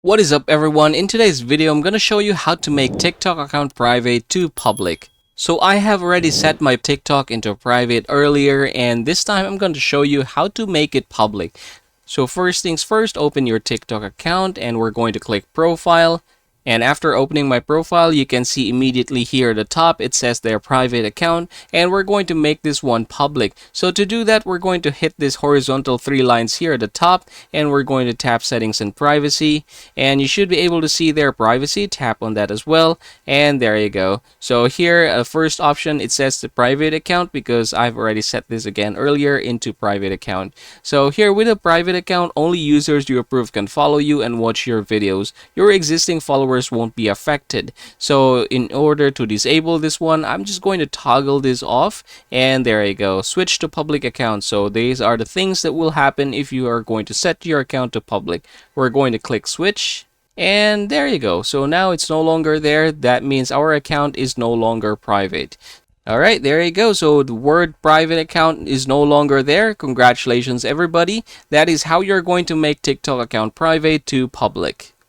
What is up everyone? In today's video I'm going to show you how to make TikTok account private to public. So I have already set my TikTok into private earlier, and this time I'm going to show you how to make it public. So first things first, open your TikTok account and we're going to click profile. And after opening my profile, you can see immediately here at the top, it says their private account, and we're going to make this one public. So to do that, we're going to hit this horizontal three lines here at the top, and we're going to tap settings and privacy, and you should be able to see their privacy. Tap on that as well, and there you go. So here, first option, it says the private account because I've already set this again earlier into private account. So here with a private account, only users you approve can follow you and watch your videos. Your existing followers won't be affected. So in order to disable this one, I'm just going to toggle this off, and there you go. Switch to public account. So these are the things that will happen if you are going to set your account to public. We're going to click switch, and there you go. So now it's no longer there. That means our account is no longer private. Alright, there you go. So the word private account is no longer there. Congratulations everybody. That is how you're going to make TikTok account private to public.